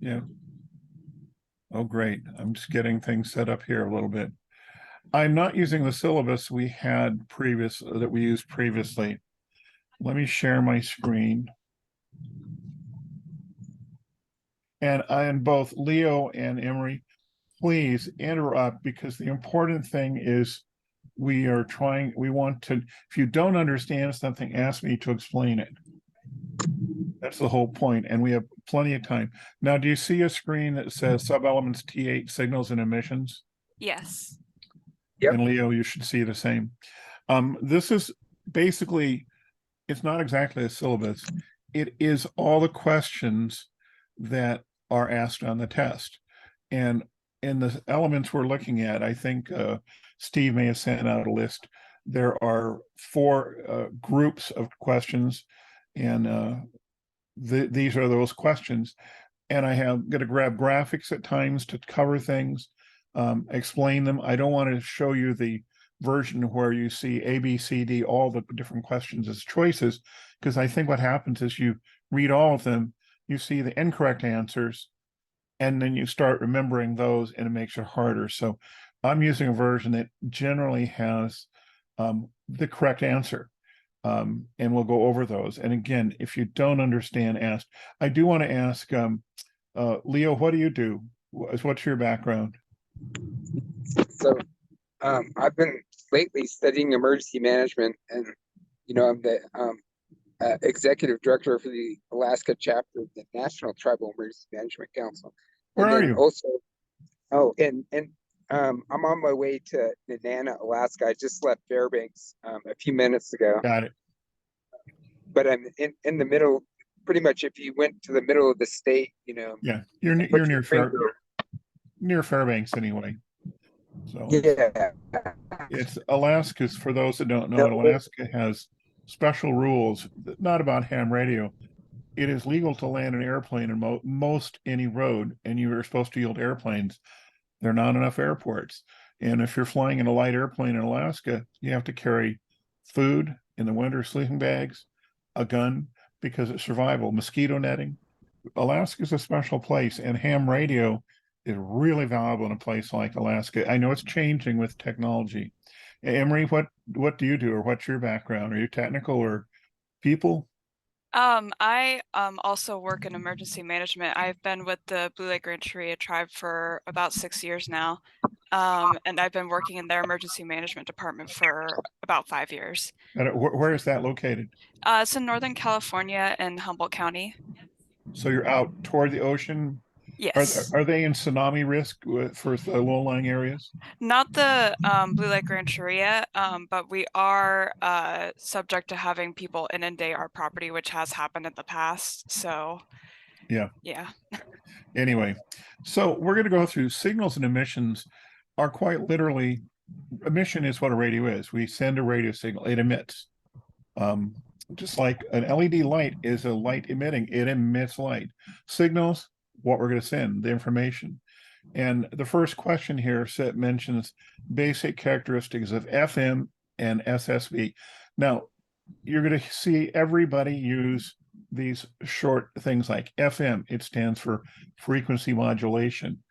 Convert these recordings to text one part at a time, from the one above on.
Yeah. Oh, great. I'm just getting things set up here a little bit. I'm not using the syllabus we had that we used previously. Let me share my screen. And both Leo and Emery, please interrupt, because the important thing is we want to, if you don't understand something, ask me to explain it. That's the whole point, and we have plenty of time. Now, do you see a screen that says subelements T8 signals and emissions? Yes. Yep. And Leo, you should see the same. This is basically, it's not exactly a syllabus. It is all the questions that are asked on the test. And in the elements we're looking at, I think Steve may have sent out a list. There are 4 groups of questions, and these are those questions. And I have got to grab graphics at times to cover things, explain them. I don't want to show you the version where you see A, B, C, D, all the different questions as choices, because I think what happens is you read all of them, you see the incorrect answers, and then you start remembering those, and it makes it harder. So I'm using a version that generally has the correct answer. And we'll go over those. And again, if you don't understand, ask. I do want to ask, Leo, what do you do? What's your background? So I've been lately studying emergency management, and I'm the executive director for the Alaska chapter of the National Tribal Emergency Management Council. Where And are then you? also, I'm on my way to Nenana, Alaska. I just left Fairbanks a few minutes ago, Got it. but I'm in the middle. Pretty much, if you went to the middle of the state, Yeah, you're put near your finger. near Fairbanks anyway. So Yeah. it's Alaska's, for those that don't know, No, Alaska has special rules, not about ham radio. It is legal to land an airplane in most any road, and you are supposed to yield airplanes. There are not enough airports. And if you're flying in a light airplane in Alaska, you have to carry food in the winter, sleeping bags, a gun, because it's survival, mosquito netting. Alaska is a special place, and ham radio is really valuable in a place like Alaska. I know it's changing with technology. Emery, what do you do, or what's your background? Are you technical or people? I also work in emergency management. I've been with the Blue Lake Rancheria tribe for about 6 years now. And I've been working in their emergency management department for about 5 years. Where is that located? It's in Northern California in Humboldt County. So you're out toward the ocean. Yes. Are they in tsunami risk for the low-lying areas? Not the Blue Lake Rancheria, but we are subject to having people inundate our property, which has happened in the past. So, Yeah. yeah. Anyway, so we're going to go through signals and emissions are quite literally, emission is what a radio is. We send a radio signal, it emits. Just like an LED light is a light emitting, it emits light. Signals, what we're going to send, the information. And the first question here mentions basic characteristics of FM and SSB. Now, you're going to see everybody use these short things like FM. It stands for frequency modulation.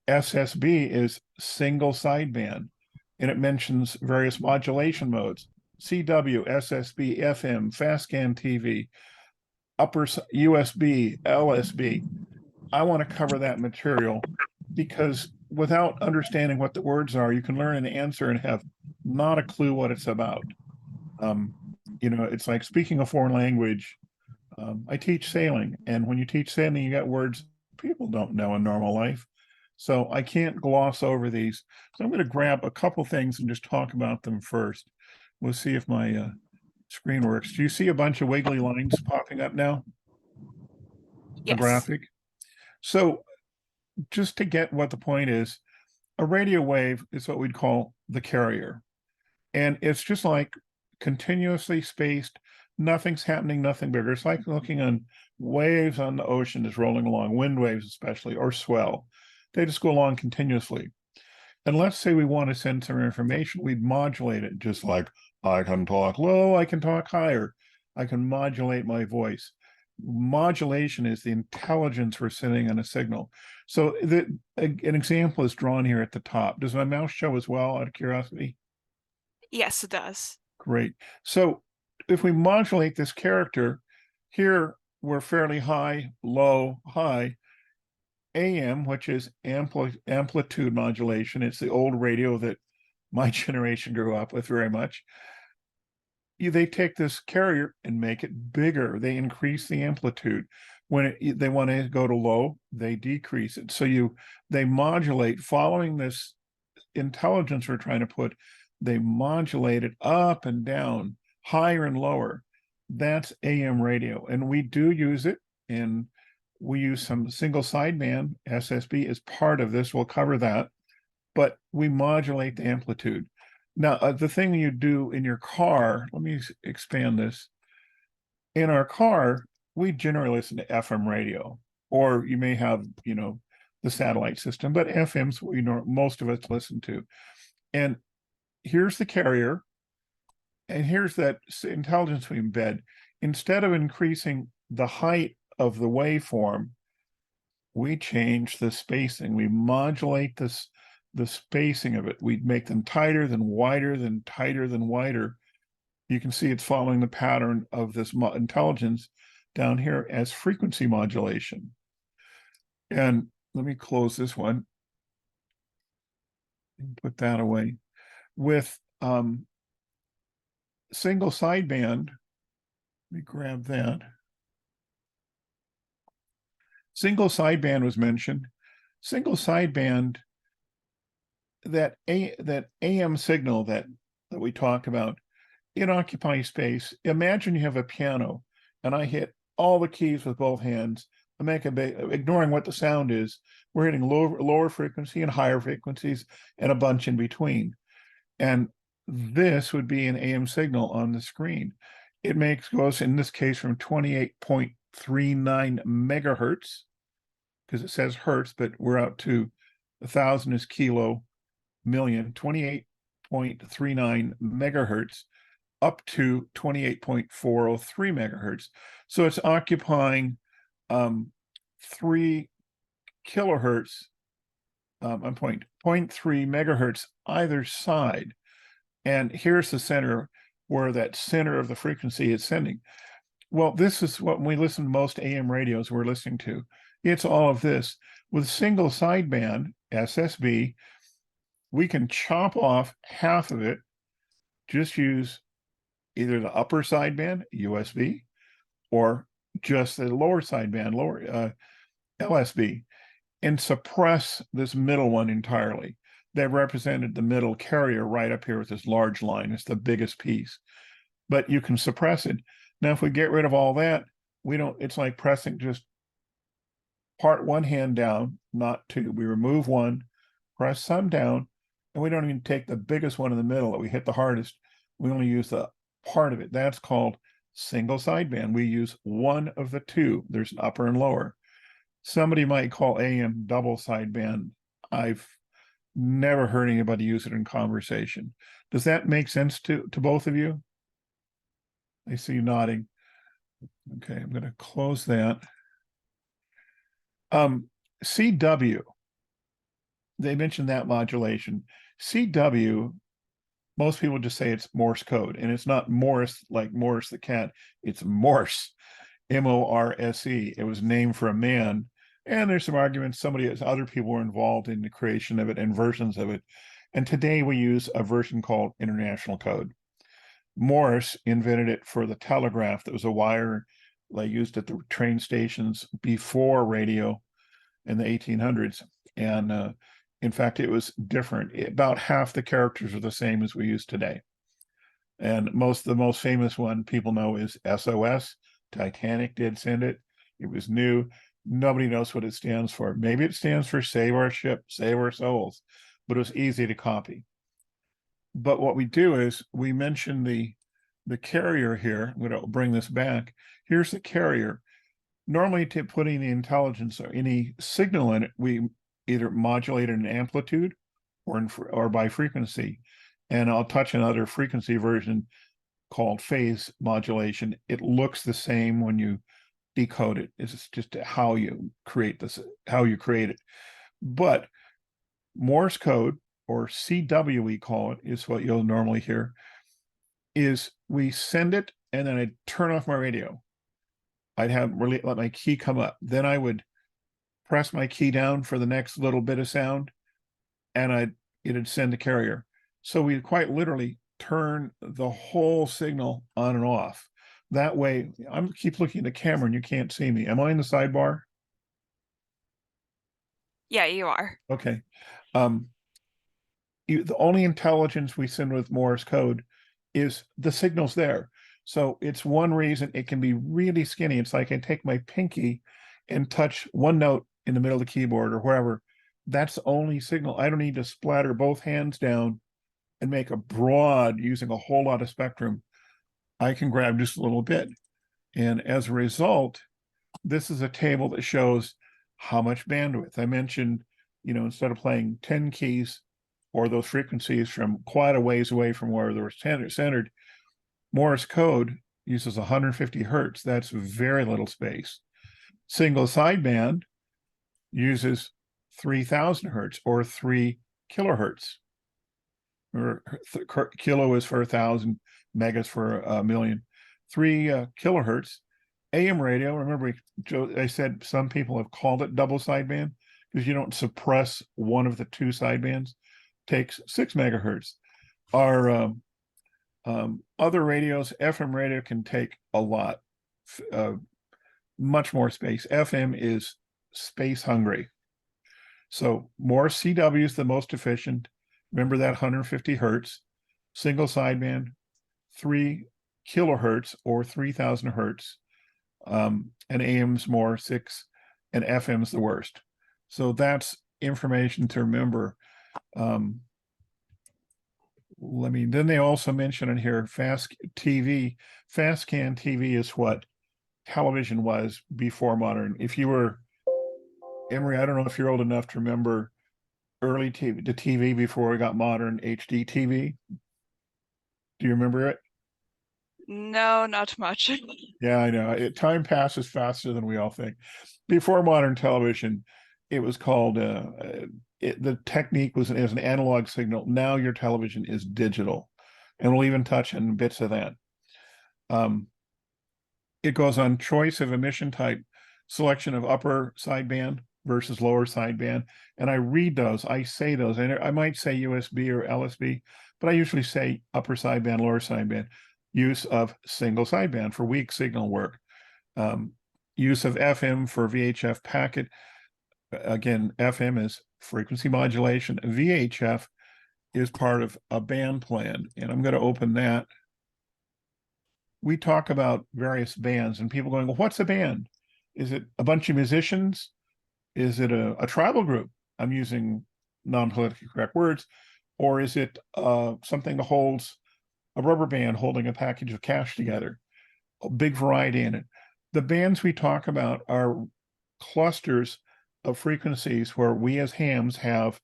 SSB is single sideband, and it mentions various modulation modes. CW, SSB, FM, FastScan TV, upper USB, LSB. I want to cover that material because without understanding what the words are, you can learn an answer and have not a clue what it's about. It's like speaking a foreign language. I teach sailing, and when you teach sailing, you got words people don't know in normal life. So I can't gloss over these. So I'm going to grab a couple things and just talk about them first. We'll see if my screen works. Do you see a bunch of wiggly lines popping up now? A Yes. graphic. So just to get what the point is, a radio wave is what we'd call the carrier. And it's just like continuously spaced, nothing's happening, nothing bigger. It's like looking on waves on the ocean is rolling along, wind waves especially, or swell. They just go along continuously. And let's say we want to send some information, we'd modulate it, just like I can talk low, I can talk higher, I can modulate my voice. modulation is the intelligence we're sending on a signal. So an example is drawn here at the top. Does my mouse show as well, out of curiosity? Yes, it does. Great. So if we modulate this character, here we're fairly high, low, high. AM, which is amplitude modulation. It's the old radio that my generation grew up with very much. They take this carrier and make it bigger. They increase the amplitude. When they want to go to low, they decrease it. So they modulate following this intelligence we're trying to put. They modulate it up and down, higher and lower. That's AM radio, and we do use it. And we use some single sideband SSB as part of this. We'll cover that, but we modulate the amplitude. Now, the thing you do in your car, let me expand this. In our car, we generally listen to FM radio, or you may have, the satellite system, but FM's what most of us listen to. And here's the carrier, and here's that intelligence we embed. Instead of increasing the height of the waveform, we change the spacing. We modulate the spacing of it. We make them tighter, then wider, then tighter, then wider. You can see it's following the pattern of this intelligence down here as frequency modulation. And let me close this one and put that away. With single sideband, let me grab that. Single sideband was mentioned. Single sideband, that AM signal that we talked about, it occupies space. Imagine you have a piano and I hit all the keys with both hands. I make ignoring what the sound is. We're hitting lower frequency and higher frequencies and a bunch in between. And this would be an AM signal on the screen. It goes in this case from 28.39 megahertz, because it says hertz, but we're out to 1,000 is kilo, million, 28.39 megahertz up to 28.403 megahertz. So it's occupying 3 kilohertz, 0.3 megahertz either side. And here's the center where that center of the frequency is sending. Well, this is what when we listen to most AM radios we're listening to. It's all of this. With single sideband SSB, we can chop off half of it, just use either the upper sideband, USB, or just the lower sideband, LSB, and suppress this middle one entirely. They represented the middle carrier right up here with this large line. It's the biggest piece, but you can suppress it. Now, if we get rid of all that, it's like pressing just one hand down, not two. We remove one, press some down, and we don't even take the biggest one in the middle that we hit the hardest. We only use the part of it. That's called single sideband. We use one of the two. There's an upper and lower. Somebody might call AM double sideband. I've never heard anybody use it in conversation. Does that make sense to both of you? I see you nodding. Okay, I'm going to close that. CW, they mentioned that modulation. CW, most people just say it's Morse code, and it's not Morse like Morris the cat. It's Morse, M-O-R-S-E. It was named for a man, and there's some arguments. Other people were involved in the creation of it and versions of it. And today we use a version called International Code. Morse invented it for the telegraph. That was a wire they used at the train stations before radio in the 1800s. And in fact, it was different. About half the characters are the same as we use today. And the most famous one people know is SOS. Titanic did send it. It was new. Nobody knows what it stands for. Maybe it stands for save our ship, save our souls, but it was easy to copy. But what we do is we mention the carrier here. I'm going to bring this back. Here's the carrier. Normally, to putting the intelligence or any signal in it, we either modulate an amplitude or by frequency. And I'll touch another frequency version called phase modulation. It looks the same when you decode it. It's just how you create this, how you create it. But Morse code, or CW we call it, is what you'll normally hear, is we send it and then I'd turn off my radio. I'd have really let my key come up. Then I would press my key down for the next little bit of sound, and it'd send the carrier. So we quite literally turn the whole signal on and off. That way, I'm keep looking at the camera and you can't see me. Am I in the sidebar? Yeah, you are. Okay. The only intelligence we send with Morse code is the signal's there. So it's one reason it can be really skinny. It's like I take my pinky and touch one note in the middle of the keyboard or wherever. That's the only signal. I don't need to splatter both hands down and make a broad using a whole lot of spectrum. I can grab just a little bit. And as a result, this is a table that shows how much bandwidth. I mentioned, instead of playing 10 keys or those frequencies from quite a ways away from where they were centered, Morse code uses 150 hertz. That's very little space. Single sideband uses 3000 hertz or 3 kilohertz. Or kilo is for 1,000, megas for a million. 3 kilohertz. AM radio, remember, I said some people have called it double sideband because you don't suppress one of the two sidebands. Takes 6 megahertz. Our other radios, FM radio can take a lot, much more space. FM is space hungry. So Morse CW is the most efficient. Remember that 150 hertz, single sideband, 3 kilohertz or 3000 hertz. And AM's more 6, and FM's the worst. So that's information to remember. Then they also mention in here fast TV. FastScan TV is what television was before modern. If you were, Emery, I don't know if you're old enough to remember early TV, the TV before we got modern HD TV. Do you remember it? No, not much. Yeah, I know. Time passes faster than we all think. Before modern television, it was called the technique was as an analog signal. Now your television is digital, and we'll even touch on bits of that. It goes on choice of emission type, selection of upper sideband versus lower sideband, and I read those. I say those, and I might say USB or LSB, but I usually say upper sideband, lower sideband. Use of single sideband for weak signal work. Use of FM for VHF packet. Again, FM is frequency modulation. VHF is part of a band plan, and I'm going to open that. We talk about various bands and people going, well, what's a band? Is it a bunch of musicians? Is it a tribal group? I'm using non-politically correct words. Or is it something that holds a rubber band holding a package of cash together? A big variety in it. The bands we talk about are clusters of frequencies where we as hams have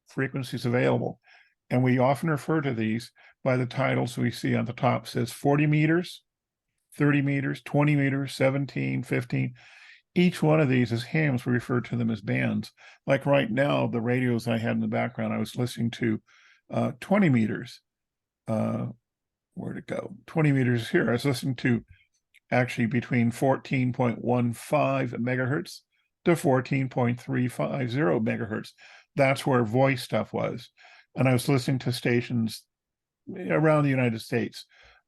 frequencies available. And we often refer to these by the titles we see on the top. It says 40 meters, 30 meters, 20 meters, 17, 15. Each one of these is hams. We refer to them as bands. Like right now, the radios I had in the background, I was listening to 20 meters. Where'd it go? 20 meters here. I was listening to actually between 14.15 megahertz to 14.350 megahertz. That's where voice stuff was. And I was listening to stations around the United States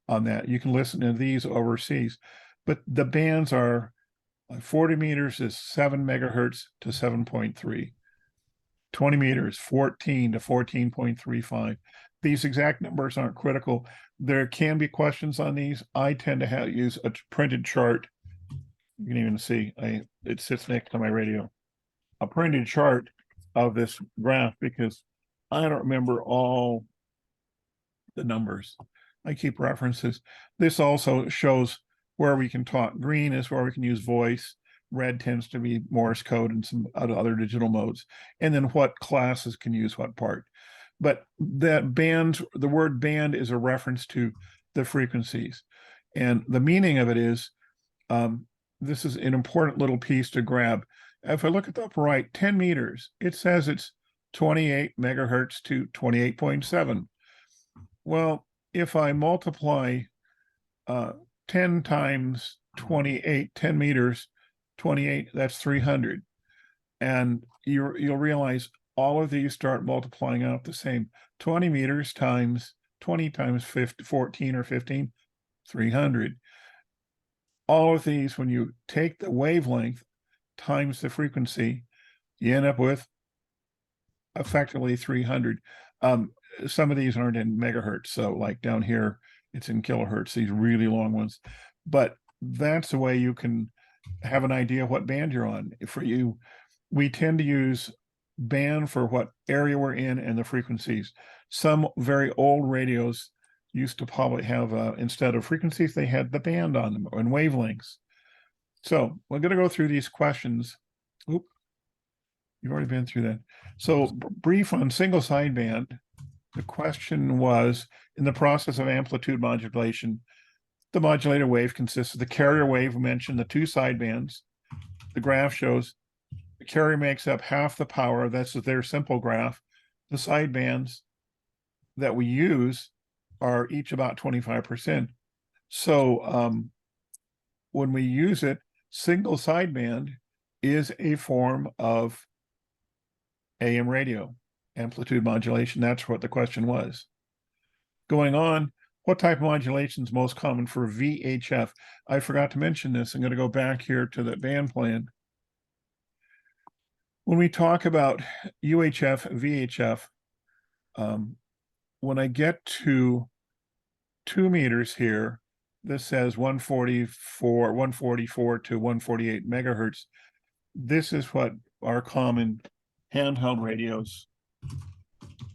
on that. You can listen to these overseas, but the bands are 40 meters is 7 megahertz to 7.3. 20 meters, 14 to 14.35. These exact numbers aren't critical. There can be questions on these. I tend to use a printed chart. You can even see it sits next to my radio. A printed chart of this graph because I don't remember all the numbers. I keep references. This also shows where we can talk. Green is where we can use voice. Red tends to be Morse code and some other digital modes. And then what classes can use what part. But that band, the word band is a reference to the frequencies. And the meaning of it is this is an important little piece to grab. If I look at the upper right, 10 meters, it says it's 28 megahertz to 28.7. Well, if I multiply 10 times 28, 10 meters, 28, that's 300. And you'll realize all of these start multiplying out the same. 20 meters times 20 times 50, 14 or 15, 300. All of these, when you take the wavelength times the frequency, you end up with effectively 300. Some of these aren't in megahertz, so like down here, it's in kilohertz, these really long ones. But that's the way you can have an idea what band you're on. For you, we tend to use band for what area we're in and the frequencies. Some very old radios used to probably have, instead of frequencies, they had the band on them and wavelengths. So we're going to go through these questions. Oop, you've already been through that. So brief on single sideband. The question was, in the process of amplitude modulation, the modulated wave consists of the carrier wave. We mentioned the two sidebands. The graph shows the carrier makes up half the power. That's their simple graph. The sidebands that we use are each about 25%. So when we use it, single sideband is a form of AM radio, amplitude modulation. That's what the question was. Going on, what type of modulation is most common for VHF? I forgot to mention this. I'm going to go back here to the band plan. When we talk about UHF, VHF, when I get to 2 meters here, this says 144 to 148 megahertz. This is what our common handheld radios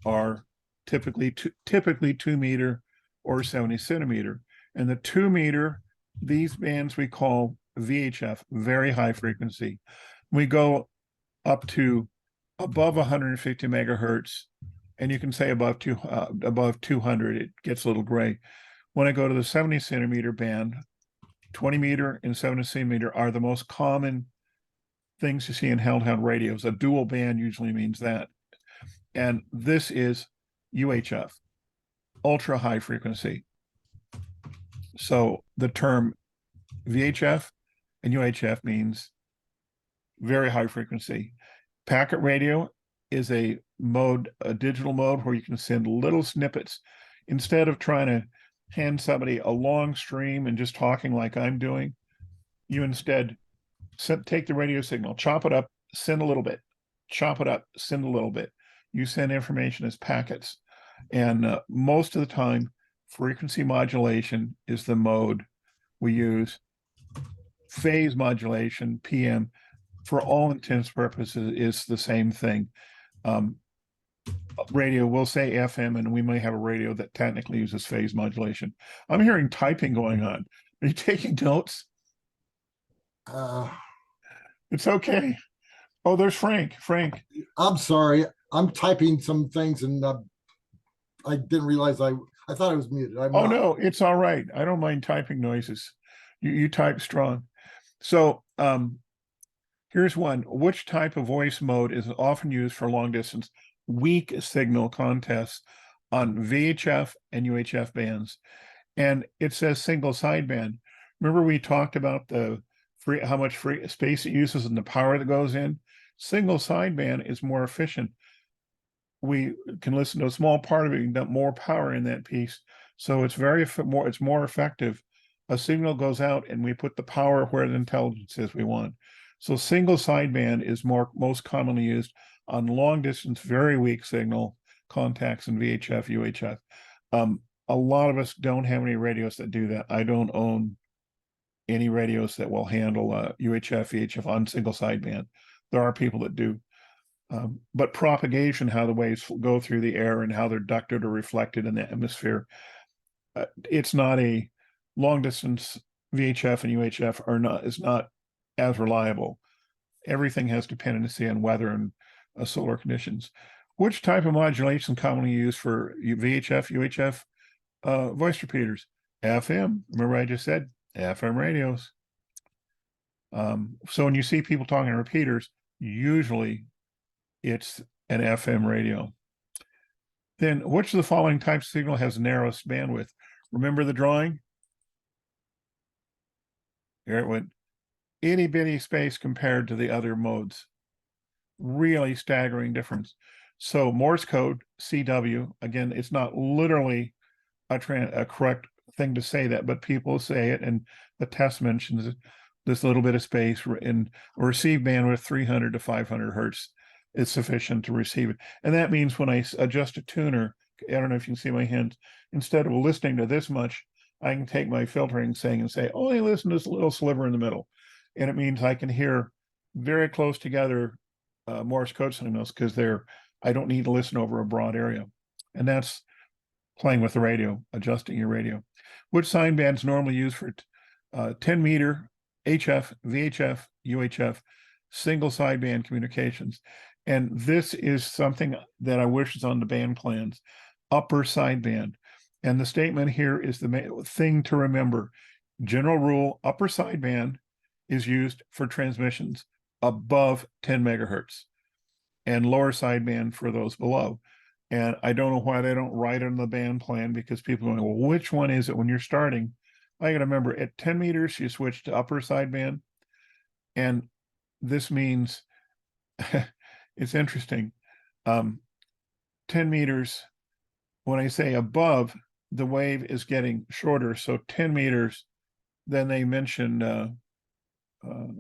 are, typically 2 meter or 70 centimeter. And the 2 meter, these bands we call VHF, very high frequency. We go up to above 150 megahertz, and you can say above 200, it gets a little gray. When I go to the 70 centimeter band, 20 meter and 70 centimeter are the most common things you see in handheld radios. A dual band usually means that. And this is UHF, ultra high frequency. So the term VHF and UHF means very high frequency. Packet radio is a digital mode where you can send little snippets. Instead of trying to hand somebody a long stream and just talking like I'm doing, you instead take the radio signal, chop it up, send a little bit, chop it up, send a little bit. You send information as packets. And most of the time, frequency modulation is the mode we use. Phase modulation, PM, for all intents and purposes, is the same thing. Radio, we'll say FM, and we may have a radio that technically uses phase modulation. I'm hearing typing going on. Are you taking notes? It's okay. Oh, there's Frank. Frank. I'm sorry. I'm typing some things and I didn't realize I thought I was muted. I'm Oh, not. no, it's all right. I don't mind typing noises. You type strong. So here's one. Which type of voice mode is often used for long distance weak signal contests on VHF and UHF bands? And it says single sideband. Remember we talked about how much free space it uses and the power that goes in? Single sideband is more efficient. We can listen to a small part of it and dump more power in that piece. So it's more effective. A signal goes out and we put the power where the intelligence is we want. So single sideband is most commonly used on long distance, very weak signal contacts in VHF, UHF. A lot of us don't have any radios that do that. I don't own any radios that will handle UHF, VHF on single sideband. There are people that do. But propagation, how the waves go through the air and how they're ducted or reflected in the atmosphere, it's not a long distance. VHF and UHF is not as reliable. Everything has dependency on weather and solar conditions. Which type of modulation commonly used for VHF, UHF voice repeaters? FM. Remember I just said FM radios. So when you see people talking on repeaters, usually it's an FM radio. Then which of the following types of signal has the narrowest bandwidth? Remember the drawing? There it went. Itty bitty space compared to the other modes. Really staggering difference. So Morse code, CW, again, it's not literally a correct thing to say that, but people say it, and the test mentions it, this little bit of space in receive bandwidth 300 to 500 hertz is sufficient to receive it. And that means when I adjust a tuner, I don't know if you can see my hands, instead of listening to this much, I can take my filtering thing and say, only listen to this little sliver in the middle. And it means I can hear very close together Morse code signals because I don't need to listen over a broad area. And that's playing with the radio, adjusting your radio. Which sidebands normally used for 10 meter HF, VHF, UHF, single sideband communications? And this is something that I wish is on the band plans, upper sideband. And the statement here is the thing to remember. General rule, upper sideband is used for transmissions above 10 megahertz and lower sideband for those below. And I don't know why they don't write it on the band plan, because people are going, well, which one is it when you're starting? I got to remember at 10 meters, you switch to upper sideband. And this means it's interesting. 10 meters, when I say above, the wave is getting shorter. So 10 meters, then they mentioned VHF,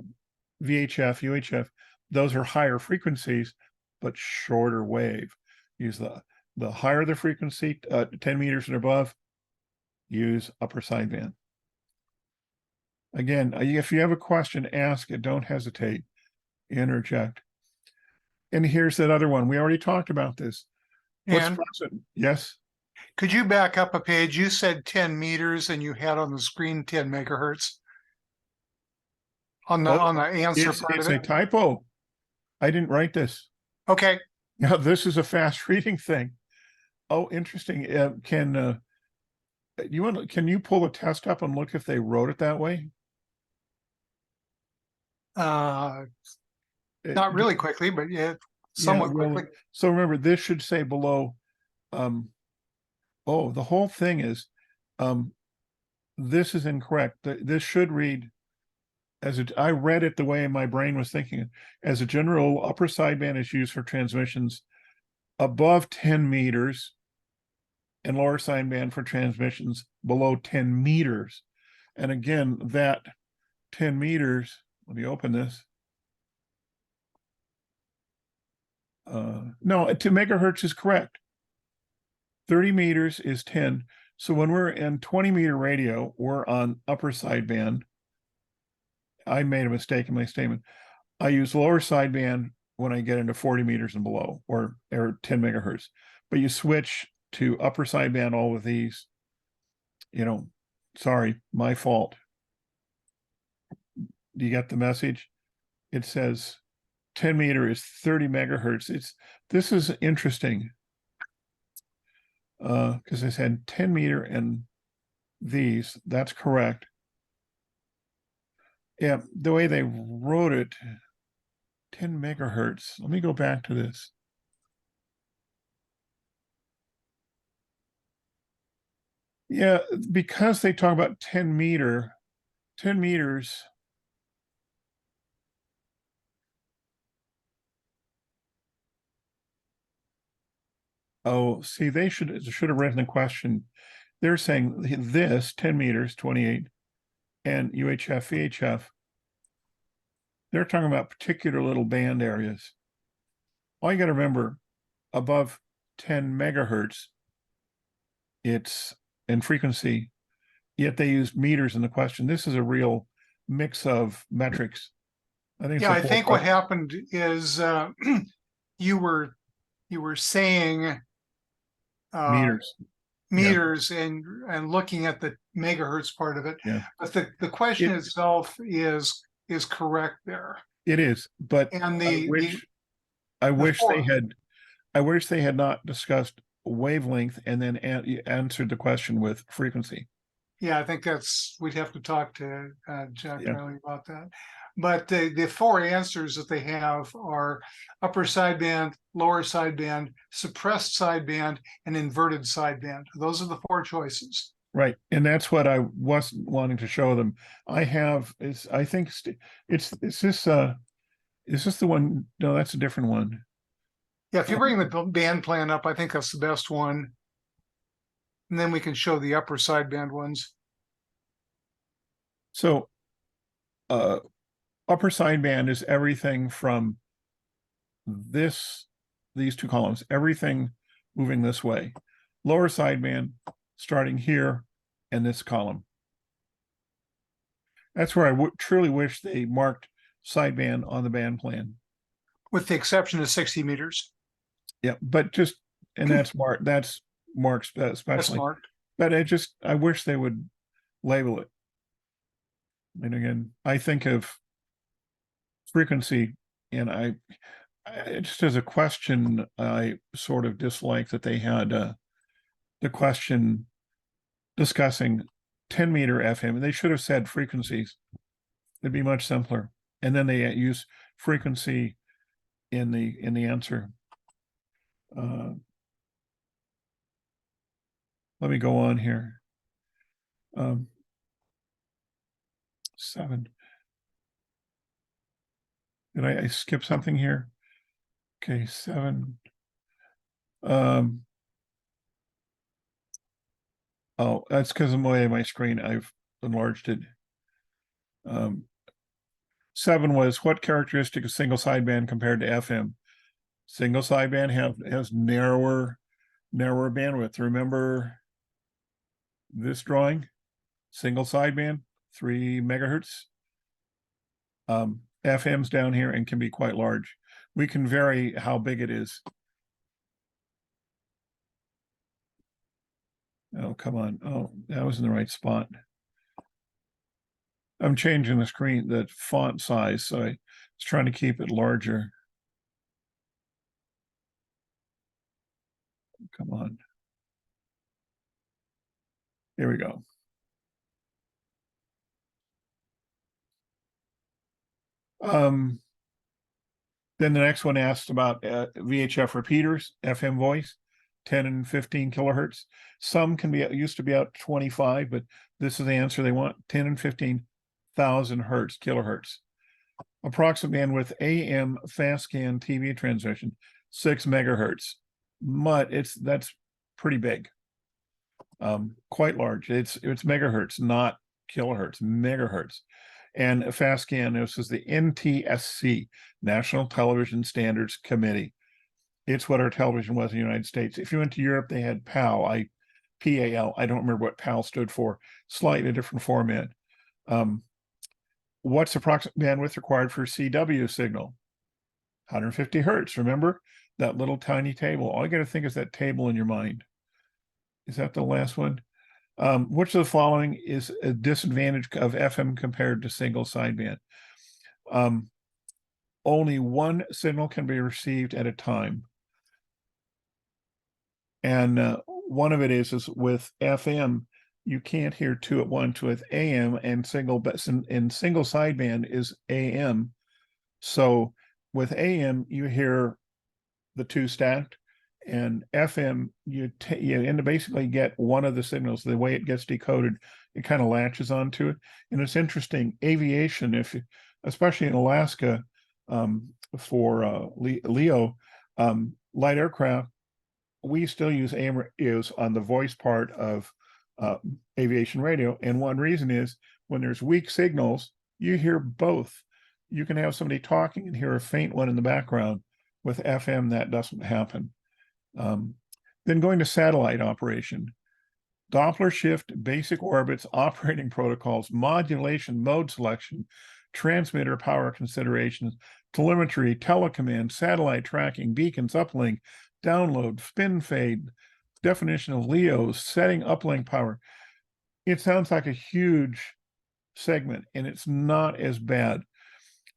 UHF, those are higher frequencies, but shorter wave. Use the higher the frequency, 10 meters and above, use upper sideband. Again, if you have a question, ask it. Don't hesitate. Interject. And here's that other one. We already talked about this. And Yes. could you back up a page? You said 10 meters and you had on the screen 10 megahertz on the answer part It's of a it. typo. I didn't write this. Okay. Yeah, this is a fast reading thing. Oh, interesting. Can you pull a test up and look if they wrote it that way? Not really quickly, but yeah, somewhat well, quickly. So remember, this should say below. The whole thing is, this is incorrect. This should read I read it the way my brain was thinking. As a general, upper sideband is used for transmissions above 10 meters and lower sideband for transmissions below 10 meters. And again, that 10 meters, let me open this. No, 2 megahertz is correct. 30 meters is 10. So when we're in 20 meter radio, we're on upper sideband. I made a mistake in my statement. I use lower sideband when I get into 40 meters and below, or 10 megahertz. But you switch to upper sideband, all of these, sorry, my fault. Do you get the message? It says 10 meter is 30 megahertz. This is interesting. Because I said 10 meter and these, that's correct. Yeah, the way they wrote it, 10 megahertz. Let me go back to this. Yeah, because they talk about 10 meters. Oh, see, they should have written the question. They're saying this 10 meters, 28, and UHF, VHF. They're talking about particular little band areas. All you got to remember, above 10 megahertz, it's in frequency, yet they use meters in the question. This is a real mix of metrics. I think what happened is you were saying meters and looking at the megahertz part of it. Yeah. But the question itself is correct there. It is, but and I wish they had not discussed wavelength and then answered the question with frequency. Yeah, I think we'd have to talk to Jack Riley about that. But the four answers that they have are upper sideband, lower sideband, suppressed sideband, and inverted sideband. Those are the four choices. Right, and that's what I was wanting to show them. I have is I think it's is this the one? No, that's a different one. Yeah, if you bring the band plan up, I think that's the best one. And then we can show the upper sideband ones. So upper sideband is everything from these two columns, everything moving this way. Lower sideband starting here and this column. That's where I truly wish they marked sideband on the band plan. With the exception of 60 meters. Yeah, but just, and that's marked That's especially, marked. but I wish they would label it. And again, I think of frequency, and I just as a question, I sort of dislike that they had the question discussing 10 meter FM. They should have said frequencies. It'd be much simpler. And then they use frequency in the answer. Let me go on here. 7. Did I skip something here? Okay, 7. Oh, that's because of the way my screen, I've enlarged it. 7 was what characteristic of single sideband compared to FM? Single sideband has narrower bandwidth. Remember this drawing? Single sideband, 3 megahertz. FM's down here and can be quite large. We can vary how big it is. Oh, come on. Oh, that was in the right spot. I'm changing the screen, the font size, so I was trying to keep it larger. Come on. Here we go. Then the next one asked about VHF repeaters, FM voice, 10 and 15 kilohertz. Some can be used to be out 25, but this is the answer they want: 10 and 15,000 hertz, kilohertz. Approximate bandwidth AM fast scan TV transmission, 6 megahertz. That's pretty big. Quite large. It's megahertz, not kilohertz, megahertz. And fast scan, this is the NTSC, National Television Standards Committee. It's what our television was in the United States. If you went to Europe, they had PAL, PAL. I don't remember what PAL stood for, slightly different format. What's approximate bandwidth required for CW signal? 150 hertz. Remember that little tiny table? All you got to think is that table in your mind. Is that the last one? Which of the following is a disadvantage of FM compared to single sideband? Only one signal can be received at a time. And one of it is with FM, you can't hear 2 at once. With AM and single sideband is AM. So with AM, you hear the 2 stacked. And FM, you end up basically get one of the signals. The way it gets decoded, it kind of latches onto it. And it's interesting, aviation, especially in Alaska, for LEO, light aircraft, we still use AM radios on the voice part of aviation radio. And one reason is when there's weak signals, you hear both. You can have somebody talking and hear a faint one in the background. With FM, that doesn't happen. Then going to satellite operation, Doppler shift, basic orbits, operating protocols, modulation, mode selection, transmitter power considerations, telemetry, telecommand, satellite tracking, beacons, uplink, download, spin fade, definition of LEOs, setting uplink power. It sounds like a huge segment, and it's not as bad.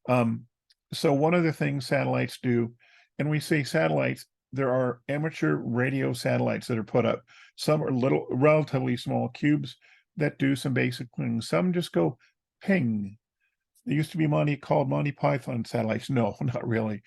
So one of the things satellites do, and we say satellites, there are amateur radio satellites that are put up. Some are little, relatively small cubes that do some basic things. Some just go ping. They used to be called Monty Python satellites. No, not really.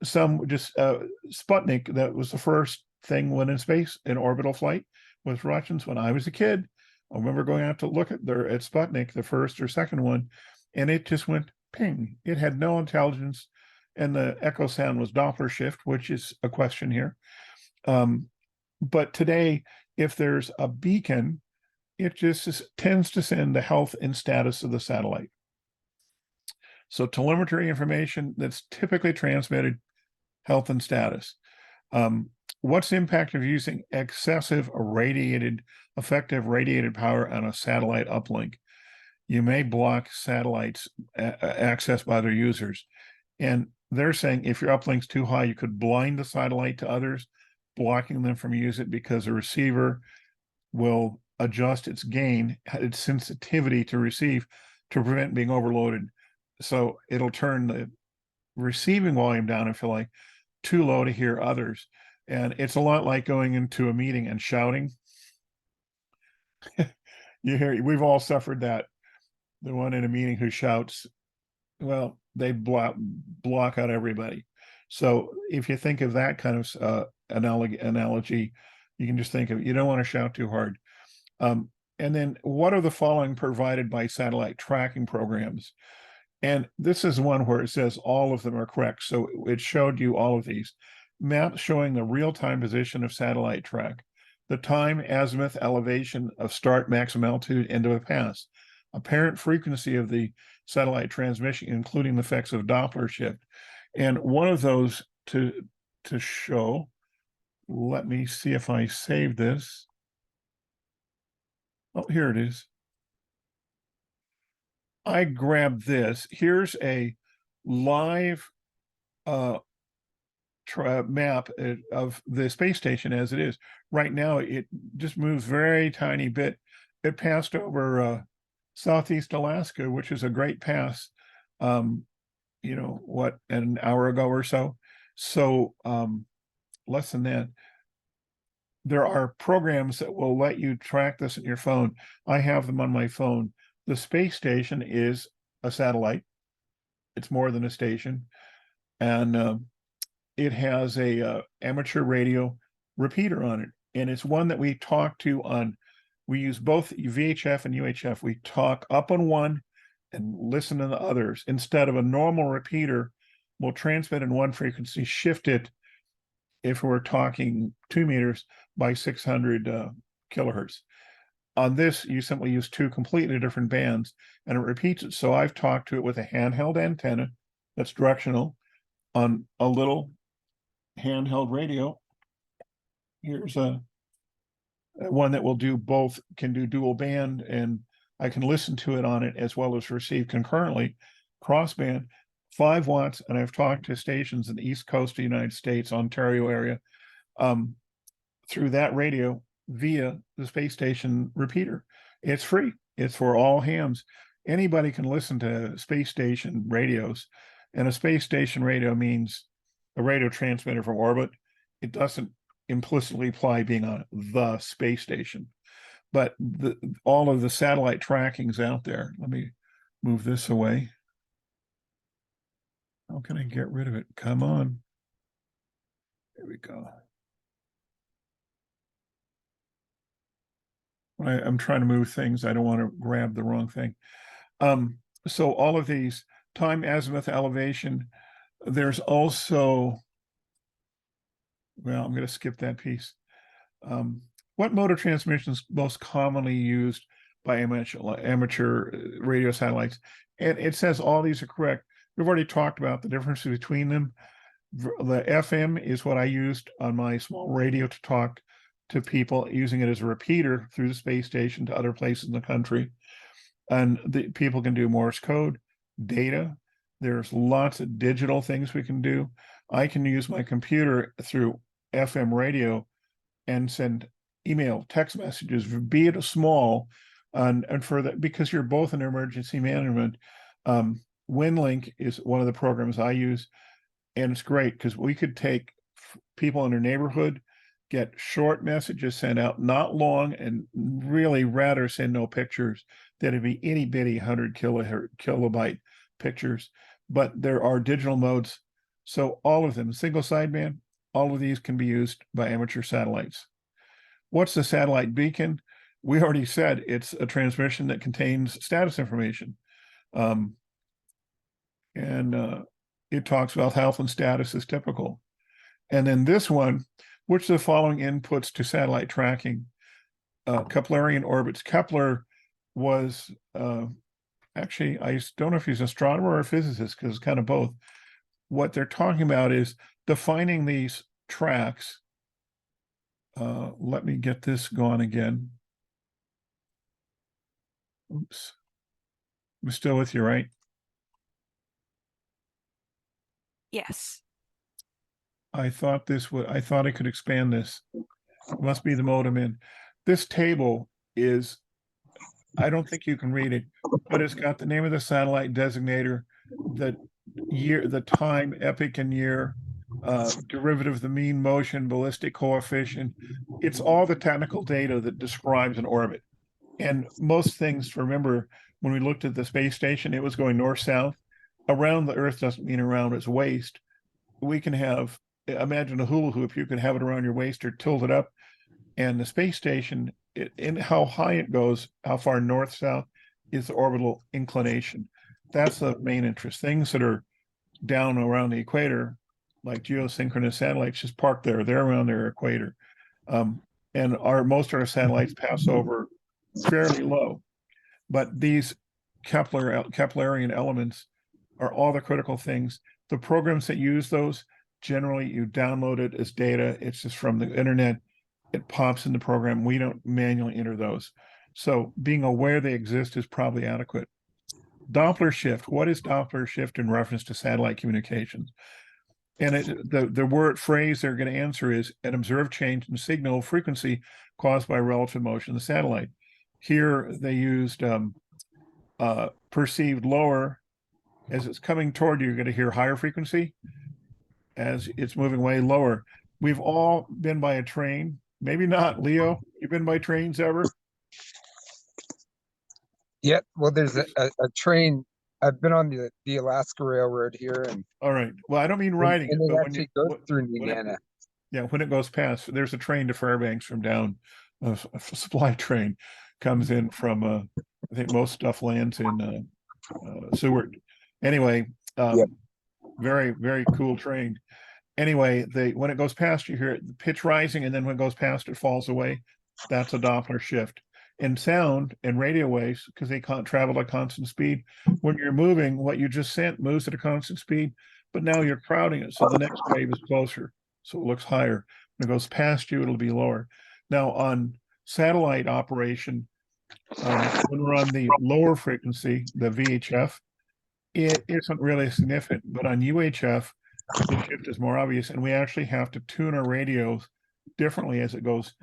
Some just Sputnik, that was the first thing went in space in orbital flight with Russians when I was a kid. I remember going out to look at Sputnik, the first or second one, and it just went ping. It had no intelligence, and the echo sound was Doppler shift, which is a question here. But today, if there's a beacon, it just tends to send the health and status of the satellite. So telemetry information that's typically transmitted, health and status. What's the impact of using excessive effective radiated power on a satellite uplink? You may block satellites access by other users. And they're saying if your uplink's too high, you could blind the satellite to others, blocking them from use it because the receiver will adjust its gain, its sensitivity to receive to prevent being overloaded. So it'll turn the receiving volume down, if you like, too low to hear others. And it's a lot like going into a meeting and shouting. We've all suffered that. The one in a meeting who shouts, well, they block out everybody. So if you think of that kind of analogy, you can just think of, you don't want to shout too hard. And then what are the following provided by satellite tracking programs? And this is one where it says all of them are correct. So it showed you all of these. Maps showing the real-time position of satellite track, the time, azimuth, elevation of start, maximum altitude, end of a pass, apparent frequency of the satellite transmission, including the effects of Doppler shift. And one of those to show, let me see if I saved this. Oh, here it is. I grabbed this. Here's a live map of the space station as it is. Right now, it just moves very tiny bit. It passed over Southeast Alaska, which is a great pass, what, an hour ago or so. So less than that. There are programs that will let you track this in your phone. I have them on my phone. The space station is a satellite. It's more than a station. And it has a amateur radio repeater on it. And it's one that we talk to on, we use both VHF and UHF. We talk up on one and listen to the others. Instead of a normal repeater, we'll transmit in one frequency, shift it if we're talking 2 meters by 600 kilohertz. On this, you simply use two completely different bands and it repeats it. So I've talked to it with a handheld antenna that's directional on a little handheld radio. Here's a one that will do both, can do dual band, and I can listen to it on it as well as receive concurrently, crossband, 5 watts. And I've talked to stations in the East Coast of the United States, Ontario area, through that radio via the space station repeater. It's free. It's for all hams. Anybody can listen to space station radios, and a space station radio means a radio transmitter from orbit. It doesn't implicitly imply being on the space station, but all of the satellite tracking's out there. Let me move this away. How can I get rid of it? Come on. There we go. I'm trying to move things. I don't want to grab the wrong thing. So all of these, time, azimuth, elevation. There's also, well, I'm going to skip that piece. What mode of transmission is most commonly used by amateur radio satellites? And it says all these are correct. We've already talked about the difference between them. The FM is what I used on my small radio to talk to people, using it as a repeater through the space station to other places in the country. And the people can do Morse code, data. There's lots of digital things we can do. I can use my computer through FM radio and send email, text messages, be it a small, and for that, because you're both in emergency management. WinLink is one of the programs I use, and it's great because we could take people in their neighborhood get short messages sent out, not long, and really rather send no pictures. That'd be itty bitty 100 kilobyte pictures, but there are digital modes. So all of them, single sideband, all of these can be used by amateur satellites. What's the satellite beacon? We already said it's a transmission that contains status information. It talks about health and status is typical. And then this one, which of the following inputs to satellite tracking? Keplerian orbits. Kepler was actually, I don't know if he's an astronomer or a physicist, because it's kind of both. What they're talking about is defining these tracks. Let me get this going again. Oops. I'm still with you, right? Yes. I thought I could expand this. It must be the modem in. This table is, I don't think you can read it, but it's got the name of the satellite designator, the year, the time, epoch and year, derivative of the mean motion, ballistic coefficient. It's all the technical data that describes an orbit. And most things, remember, when we looked at the space station, it was going north-south. Around the Earth doesn't mean around its waist. We can have, imagine a hula hoop, you can have it around your waist or tilt it up. And the space station, in how high it goes, how far north-south is the orbital inclination. That's the main interest. Things that are down around the equator, like geosynchronous satellites, just park there. They're around their equator. And most of our satellites pass over fairly low. But these Keplerian elements are all the critical things. The programs that use those, generally you download it as data. It's just from the internet. It pops in the program. We don't manually enter those. So being aware they exist is probably adequate. Doppler shift. What is Doppler shift in reference to satellite communications? And the word phrase they're going to answer is an observed change in signal frequency caused by relative motion of the satellite. Here they used perceived lower. As it's coming toward you, you're going to hear higher frequency. As it's moving way lower. We've all been by a train. Maybe not, Leo. You've been by trains ever? Yeah, well, there's a train. I've been on the Alaska Railroad here, and All right. Well, I don't mean riding and it, it but when actually you goes through when it- Nenana. yeah, when it goes past, there's a train to Fairbanks from down. A supply train comes in from. I think most stuff lands in Seward. Anyway, Yep. very very cool train. Anyway, when it goes past, you hear the pitch rising, and then when it goes past, it falls away. That's a Doppler shift. In sound and radio waves, because they can't travel at constant speed, when you're moving, what you just sent moves at a constant speed, but now you're crowding it, so the next wave is closer, so it looks higher. When it goes past you, it'll be lower. Now on satellite operation, when we're on the lower frequency, the VHF, it isn't really significant, but on UHF, the shift is more obvious, and we actually have to tune our radios differently as it goes.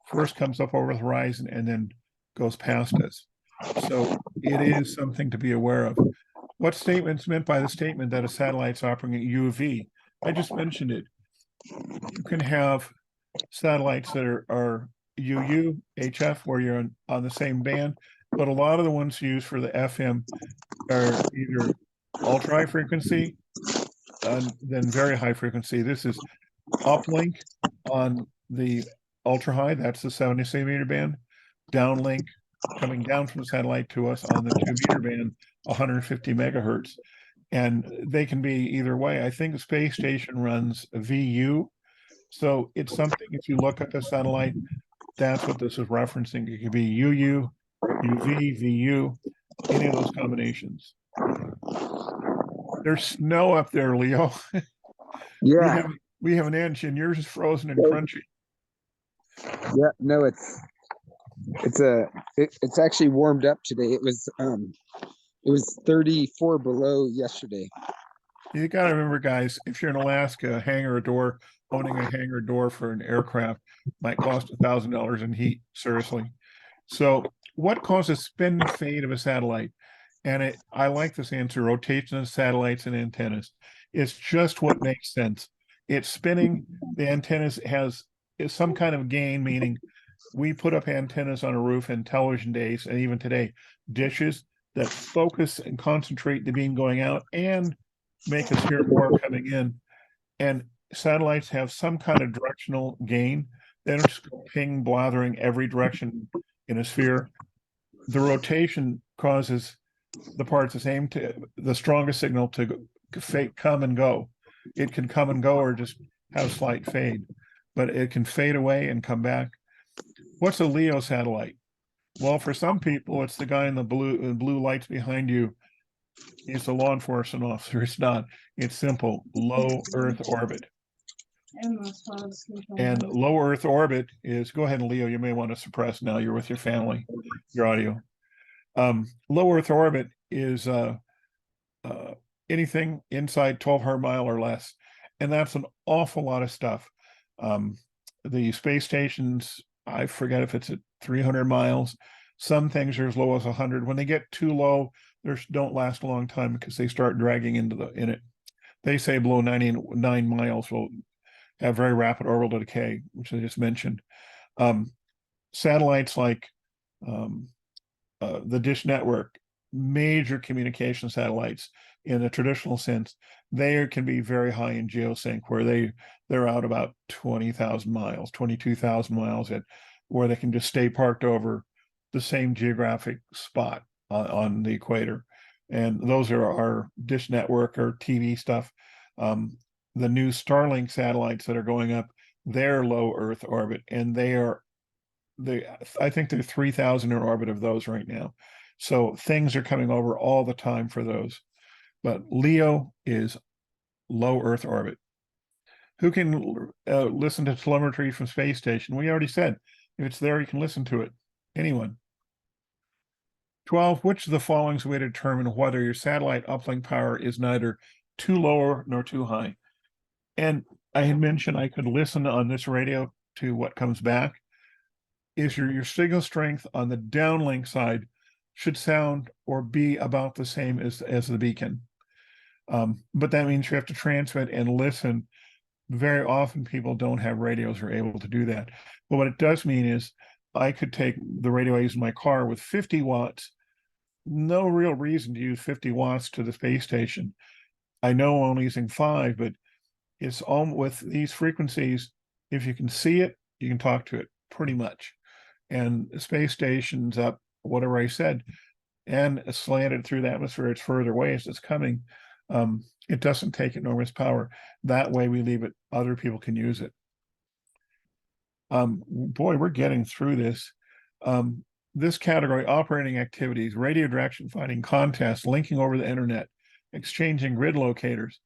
First comes up over the horizon and then goes past us. So it is something to be aware of. What statement's meant by the statement that a satellite's operating at UV? I just mentioned it. You can have satellites that are UU, HF, where you're on the same band, but a lot of the ones used for the FM are either ultra high frequency and then very high frequency. This is uplink on the ultra high, that's the 70 centimeter band. Downlink coming down from the satellite to us on the 2 meter band, 150 megahertz. And they can be either way. I think the space station runs VU. So it's something, if you look at the satellite, that's what this is referencing. It could be UU, UV, VU, any of those combinations. There's snow up there, Leo. Yeah, we have an inch, and yours is frozen and crunchy. yeah, no, it's actually warmed up today. It was 34 below yesterday. You got to remember, guys, if you're in Alaska, owning a hangar door for an aircraft might cost $1,000 in heat. Seriously. So, what causes spin and fade of a satellite? And I like this answer: rotation of satellites and antennas. It's just what makes sense. It's spinning. The antennas has is some kind of gain, meaning we put up antennas on a roof in television days and even today, dishes that focus and concentrate the beam going out and make us hear more coming in. And satellites have some kind of directional gain. They don't just go ping blathering every direction in a sphere. The rotation causes the parts the same to the strongest signal to come and go. It can come and go or just have slight fade, but it can fade away and come back. What's a LEO satellite? Well, for some people, it's the guy in the blue lights behind you. He's a law enforcement officer. It's not. It's simple. Low Earth orbit. And low Earth orbit is, go ahead, Leo, you may want to suppress now. You're with your family, your audio. Low Earth orbit is anything inside 1200 mile or less. And that's an awful lot of stuff. The space stations, I forget if it's at 300 miles. Some things are as low as 100. When they get too low, they don't last a long time because they start dragging in it. They say below 99 miles will have very rapid orbital decay, which I just mentioned. Satellites like the Dish Network, major communication satellites in the traditional sense, they can be very high in geosync, where they're out about 20,000 miles, 22,000 miles, where they can just stay parked over the same geographic spot on the equator. And those are our Dish Network or TV stuff. The new Starlink satellites that are going up, they're low Earth orbit, and I think there are 3,000 in orbit of those right now. So things are coming over all the time for those. But LEO is low Earth orbit. Who can listen to telemetry from space station? We already said, if it's there, you can listen to it. Anyone. 12, which of the following is a way to determine whether your satellite uplink power is neither too low nor too high? And I had mentioned I could listen on this radio to what comes back. Is your signal strength on the downlink side should sound or be about the same as the beacon. But that means you have to transmit and listen. Very often people don't have radios or are able to do that. But what it does mean is I could take the radio I use in my car with 50 watts, no real reason to use 50 watts to the space station. I know I'm only using 5, but it's all with these frequencies. If you can see it, you can talk to it pretty much. And the space station's up, whatever I said, and slanted through the atmosphere, it's further away as it's coming. It doesn't take enormous power. That way we leave it, other people can use it. Boy, we're getting through this. This category, operating activities, radio direction finding, contests, linking over the internet, exchanging grid locators.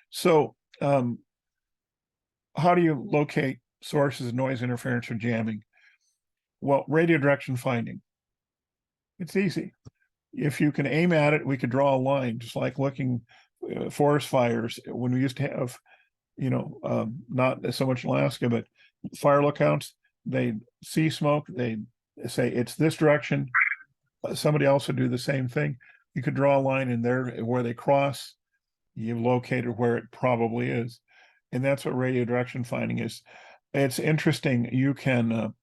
So how do you locate sources of noise interference or jamming? Well, radio direction finding. It's easy. If you can aim at it, we could draw a line, just like looking forest fires when we used to have, not so much in Alaska, but fire lookouts. They see smoke, they say it's this direction. Somebody else would do the same thing. You could draw a line in there where they cross. You've located where it probably is. And that's what radio direction finding is. It's interesting. You can,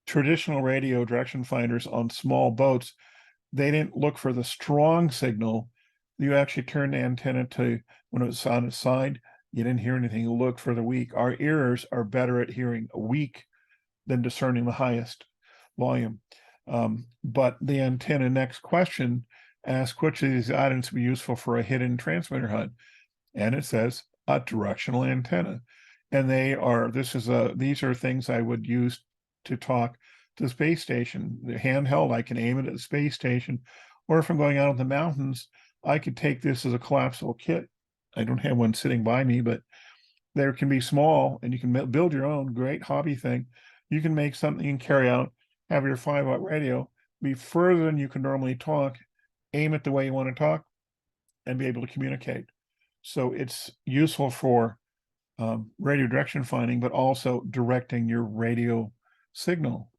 traditional radio direction finders on small boats, they didn't look for the strong signal. You actually turned the antenna to, when it was on its side, you didn't hear anything. You look for the weak. Our ears are better at hearing weak than discerning the highest volume. But the antenna next question asks which of these items would be useful for a hidden transmitter HUD. And it says a directional antenna. And these are things I would use to talk to the space station. The handheld, I can aim it at the space station, or if I'm going out in the mountains, I could take this as a collapsible kit. I don't have one sitting by me, but there can be small, and you can build your own great hobby thing. You can make something and carry out, have your 5-watt radio be further than you can normally talk, aim it the way you want to talk, and be able to communicate. So it's useful for radio direction finding, but also directing your radio signal.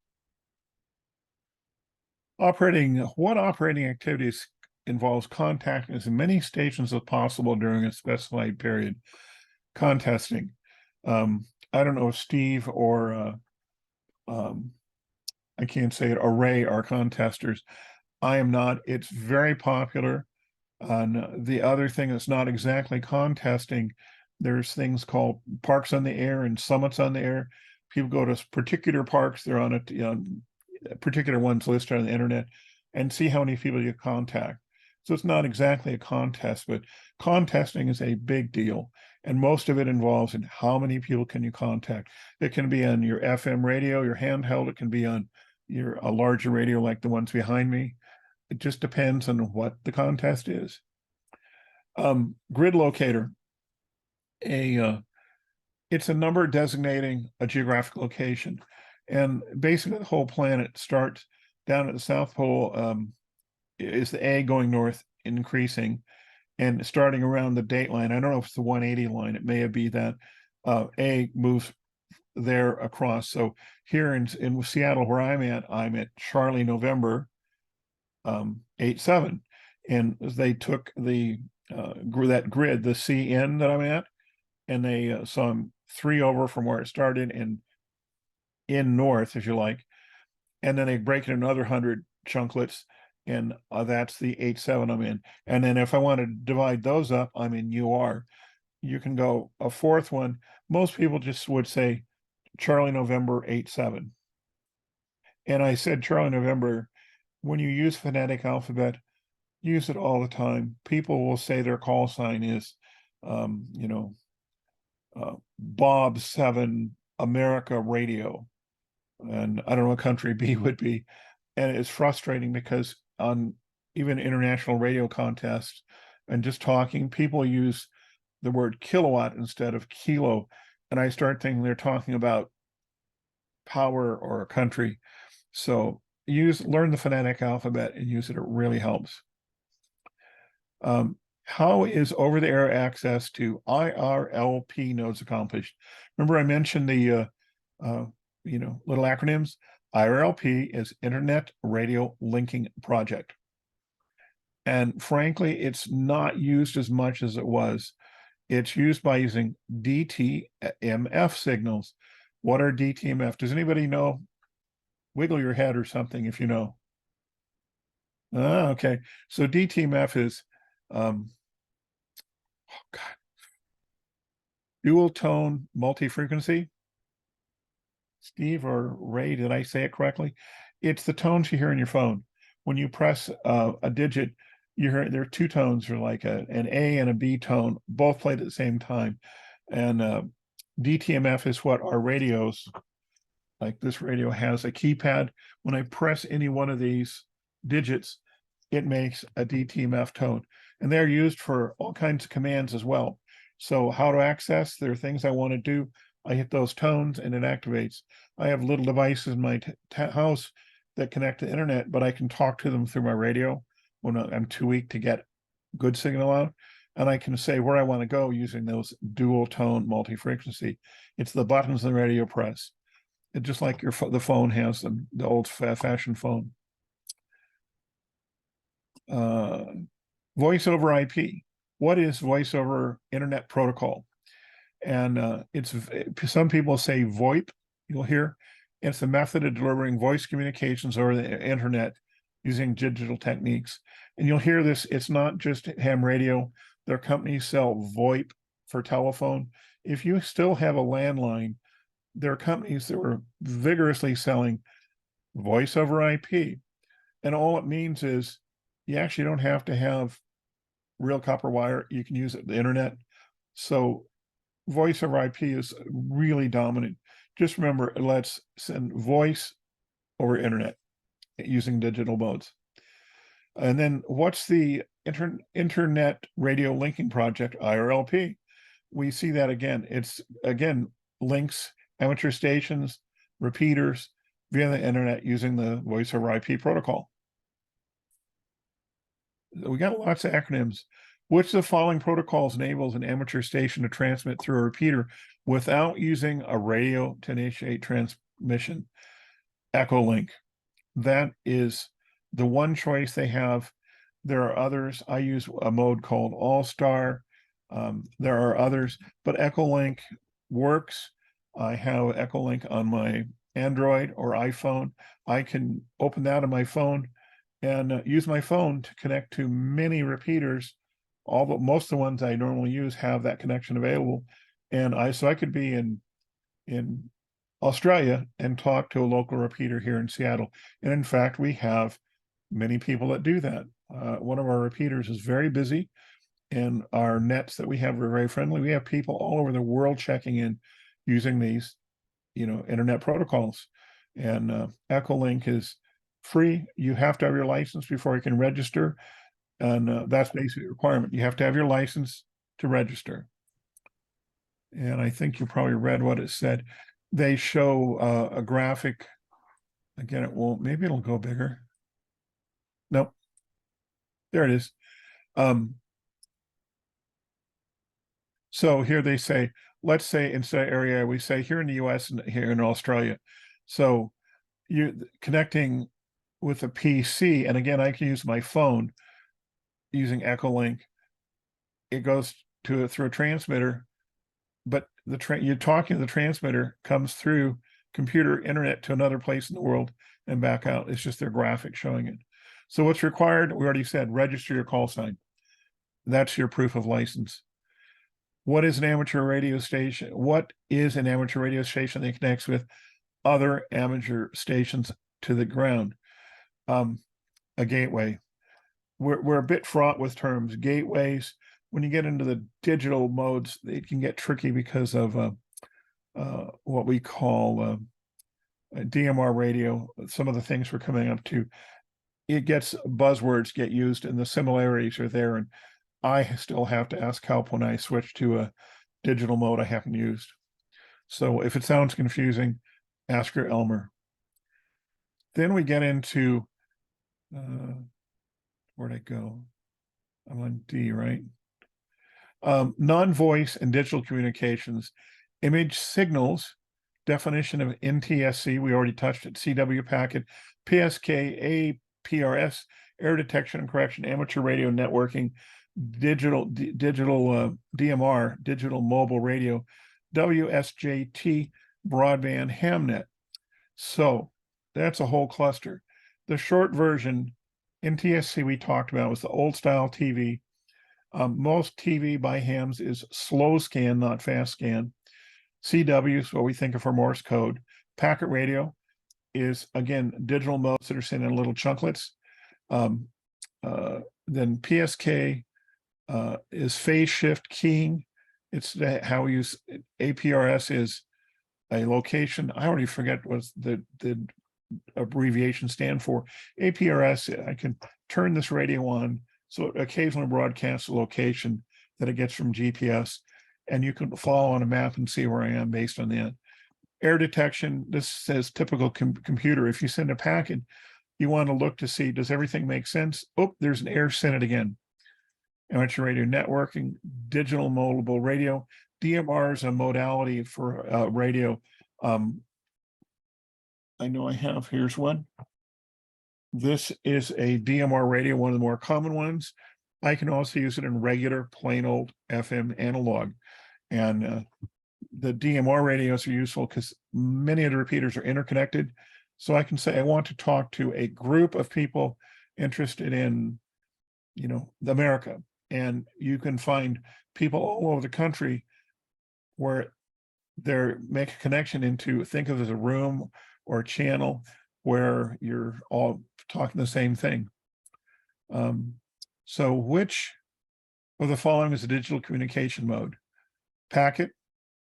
What operating activities involves contacting as many stations as possible during a specified period? Contesting. I I don't know if Steve or I can't say it, Array are contesters. I am not. It's very popular. The other thing that's not exactly contesting, there's things called parks on the air and summits on the air. People go to particular parks, they're on it, particular ones listed on the internet, and see how many people you contact. So it's not exactly a contest, but contesting is a big deal. And most of it involves in how many people can you contact. It can be on your FM radio, your handheld, it can be on a larger radio like the ones behind me. It just depends on what the contest is. Grid locator, it's a number designating a geographic location. And basically the whole planet starts down at the South Pole, is the A going north increasing, and starting around the date line. I don't know if it's the 180 line. It may be that A moves there across. So here in Seattle, where I'm at Charlie November 87, and they took the that grid, the CN that I'm at, and they so I'm 3 over from where it started and in north, if you like, and then they break it into another 100 chunklets, and that's the 87 I'm in. And then if I want to divide those up, I'm in UR. You can go a fourth one. Most people just would say Charlie November 87. And I said Charlie November, when you use phonetic alphabet, use it all the time. People will say their call sign is, Bob 7 America Radio. And I don't know what country B would be. And it's frustrating because on even international radio contests and just talking, people use the word kilowatt instead of kilo. And I start thinking they're talking about power or a country. So learn the phonetic alphabet and use it. It really helps. How is over-the-air access to IRLP nodes accomplished? Remember I mentioned the little acronyms. IRLP is Internet Radio Linking Project. And frankly, it's not used as much as it was. It's used by using DTMF signals. What are DTMF? Does anybody know? Wiggle your head or something if you know. Okay. So DTMF is dual tone multi-frequency. Steve or Ray, did I say it correctly? It's the tones you hear in your phone. When you press a digit, you hear there are 2 tones, or like an A and a B tone, both played at the same time. And DTMF is what our radios, like this radio, has a keypad. When I press any one of these digits, it makes a DTMF tone. And they're used for all kinds of commands as well. So how to access, there are things I want to do. I hit those tones and it activates. I have little devices in my house that connect to the internet, but I can talk to them through my radio when I'm too weak to get good signal out. And I can say where I want to go using those dual tone multi-frequency. It's the buttons in the radio press. It's just like the phone has them, the old fashioned phone. Voice over IP. What is voice over internet protocol? And some people say VoIP, you'll hear. It's a method of delivering voice communications over the internet using digital techniques. And you'll hear this, it's not just ham radio. Their companies sell VoIP for telephone. If you still have a landline, there are companies that were vigorously selling voice over IP. And all it means is you actually don't have to have real copper wire. You can use it, the internet. So voice over IP is really dominant. Just remember, let's send voice over internet using digital modes. And then what's the Internet Radio Linking Project, IRLP? We see that again. It's, again, links amateur stations, repeaters via the internet using the voice over IP protocol. We got lots of acronyms. Which of the following protocols enables an amateur station to transmit through a repeater without using a radio to initiate transmission? Echolink. That is the one choice they have. There are others. I use a mode called All Star. There are others, but Echolink works. I have Echolink on my Android or iPhone. I can open that on my phone and use my phone to connect to many repeaters. Most of the ones I normally use have that connection available. And so I could be in Australia and talk to a local repeater here in Seattle. And in fact, we have many people that do that. One of our repeaters is very busy, and our nets that we have are very friendly. We have people all over the world checking in using these, internet protocols. And Echolink is free. You have to have your license before you can register. And that's basically a requirement. You have to have your license to register. And I think you probably read what it said. They show a graphic. Again, it won't, maybe it'll go bigger. Nope. There it is. So here they say, let's say instead of area, we say here in the US and here in Australia. So you're connecting with a PC, and again, I can use my phone using Echolink. It goes through a transmitter, but you're talking to the transmitter comes through computer internet to another place in the world and back out. It's just their graphic showing it. So what's required? We already said, register your call sign. That's your proof of license. What is an amateur radio station? What is an amateur radio station that connects with other amateur stations to the ground? A gateway. We're a bit fraught with terms. Gateways, when you get into the digital modes, it can get tricky because of what we call DMR radio. Some of the things we're coming up to, buzzwords get used and the similarities are there. And I still have to ask help when I switch to a digital mode I haven't used. So if it sounds confusing, ask your Elmer. Then we get into, where'd I go? I'm on D, right? Non-voice and digital communications, image signals, definition of NTSC, we already touched it, CW packet, PSK, APRS, error detection and correction, amateur radio networking, digital DMR, digital mobile radio, WSJT, broadband hamnet. So that's a whole cluster. The short version, NTSC we talked about, was the old style TV. Most TV by hams is slow scan, not fast scan. CW is what we think of for Morse code. Packet radio is, again, digital modes that are sent in little chunklets. Then PSK is phase shift keying. It's how we use APRS is a location. I already forget what the abbreviation stand for. APRS, I can turn this radio on so it occasionally broadcasts a location that it gets from GPS, and you can follow on a map and see where I am based on that. Error detection, this says typical computer. If you send a packet, you want to look to see, does everything make sense? Oh, there's an error, send it again. Amateur radio networking, digital mobile radio. DMR is a modality for radio. I know I have, here's one. This is a DMR radio, one of the more common ones. I can also use it in regular, plain old FM analog. And the DMR radios are useful because many of the repeaters are interconnected. So I can say I want to talk to a group of people interested in, America. And you can find people all over the country where they make a connection into, think of it as a room or a channel where you're all talking the same thing. So which of the following is a digital communication mode? Packet,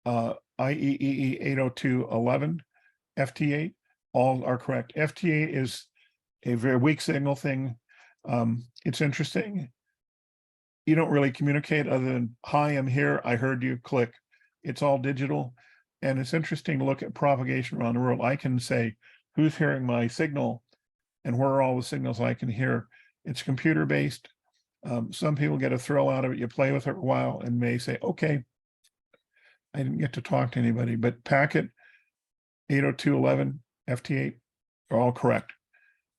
IEEE 802.11, FT8, all are correct. FT8 is a very weak signal thing. It's interesting. You don't really communicate other than, hi, I'm here, I heard you, click. It's all digital. And it's interesting to look at propagation around the world. I can say, who's hearing my signal and where are all the signals I can hear? It's computer-based. Some people get a thrill out of it. You play with it a while and may say, okay, I didn't get to talk to anybody, but packet, 802.11, FT8 are all correct.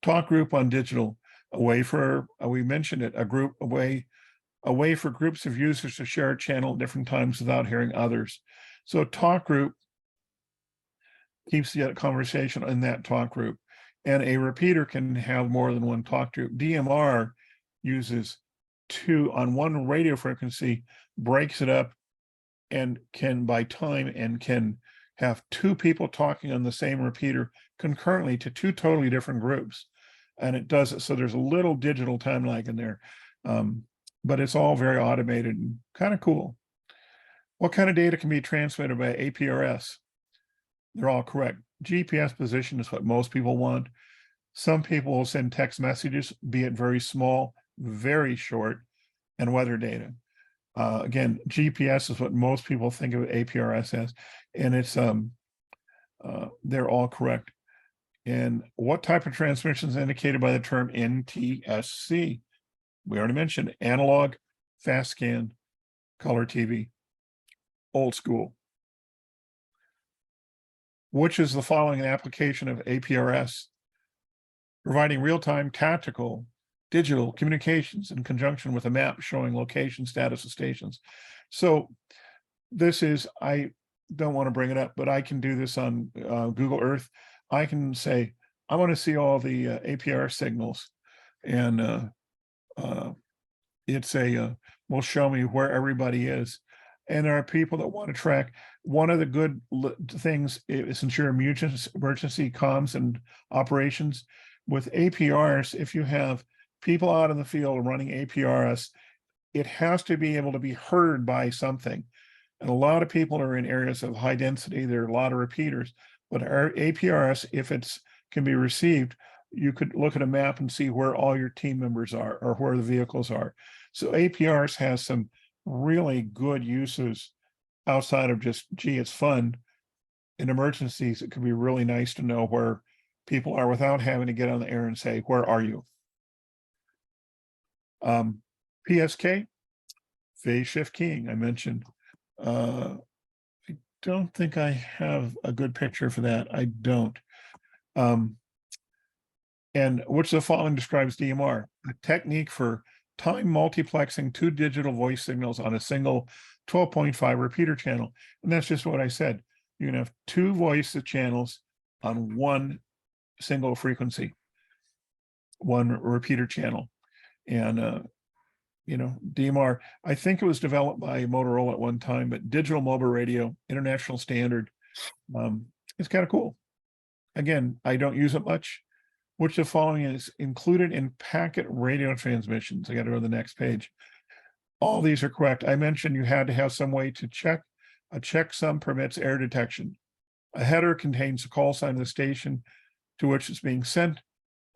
Talk group on digital, a way for, we mentioned it, a way for groups of users to share a channel at different times without hearing others. So talk group keeps the conversation in that talk group. And a repeater can have more than one talk group. DMR uses two on one radio frequency, breaks it up, and can by time and can have two people talking on the same repeater concurrently to two totally different groups. And it does it so there's a little digital time lag in there. But it's all very automated and kind of cool. What kind of data can be transmitted by APRS? They're all correct. GPS position is what most people want. Some people will send text messages, be it very small, very short, and weather data. Again, GPS is what most people think of APRS as, and it's they're all correct. And what type of transmission is indicated by the term NTSC? We already mentioned analog, fast scan, color TV, old school. Which is the following application of APRS? Providing real-time tactical digital communications in conjunction with a map showing location status of stations. So this is, I don't want to bring it up, but I can do this on Google Earth. I can say, I want to see all the APRS signals, and will show me where everybody is. And there are people that want to track. One of the good things is since you're emergency comms and operations with APRS, if you have people out in the field running APRS, it has to be able to be heard by something. And a lot of people are in areas of high density. There are a lot of repeaters, but our APRS, if it's can be received, you could look at a map and see where all your team members are or where the vehicles are. So APRS has some really good uses outside of just, gee, it's fun. In emergencies, it could be really nice to know where people are without having to get on the air and say, where are you? PSK, phase shift keying, I mentioned. I don't think I have a good picture for that. I don't. And which of the following describes DMR? A technique for time multiplexing two digital voice signals on a single 12.5 repeater channel. And that's just what I said. You can have two voice channels on one single frequency, one repeater channel. And, DMR, I think it was developed by Motorola at one time, but digital mobile radio, international standard. It's kind of cool. Again, I don't use it much. Which of the following is included in packet radio transmissions? I got to go to the next page. All these are correct. I mentioned you had to have some way to check. A checksum permits error detection. A header contains the call sign of the station to which it's being sent.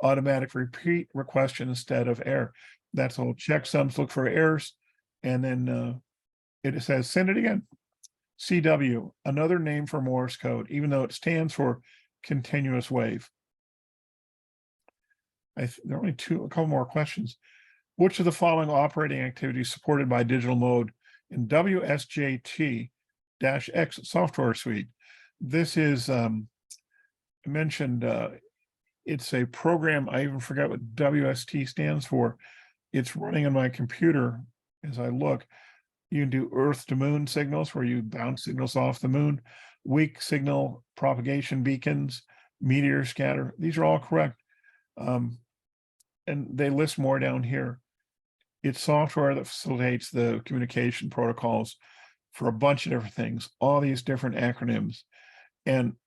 Automatic repeat request instead of error. That's all. Checksums look for errors. And then it says send it again. CW, another name for Morse code, even though it stands for continuous wave. There are only a couple more questions. Which of the following operating activities supported by digital mode in WSJT-X software suite? This is mentioned, it's a program, I even forgot what WST stands for. It's running on my computer as I look. You can do Earth to moon signals where you bounce signals off the moon, weak signal propagation beacons, meteor scatter. These are all correct. And they list more down here. It's software that facilitates the communication protocols for a bunch of different things, all these different acronyms. And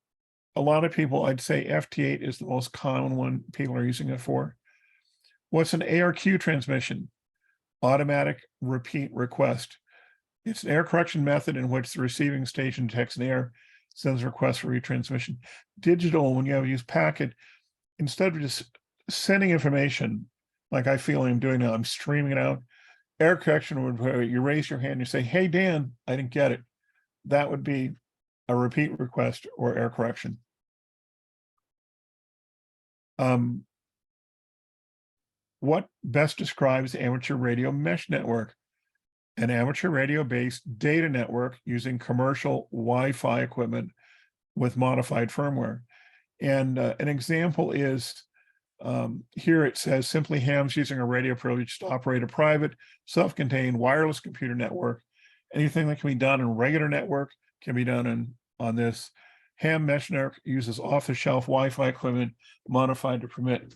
a lot of people, I'd say FT8 is the most common one people are using it for. What's an ARQ transmission? Automatic repeat request. It's an error correction method in which the receiving station detects an error, sends a request for retransmission. Digital, when you have used packet, instead of just sending information like I feel I'm doing now, I'm streaming it out. Error correction would you raise your hand and you say, hey, Dan, I didn't get it. That would be a repeat request or error correction. What best describes amateur radio mesh network? An amateur radio-based data network using commercial Wi-Fi equipment with modified firmware. And an example is here it says simply hams using a radio privilege to operate a private, self-contained wireless computer network. Anything that can be done in a regular network can be done on this. Ham Mesh Network uses off-the-shelf Wi-Fi equipment modified to permit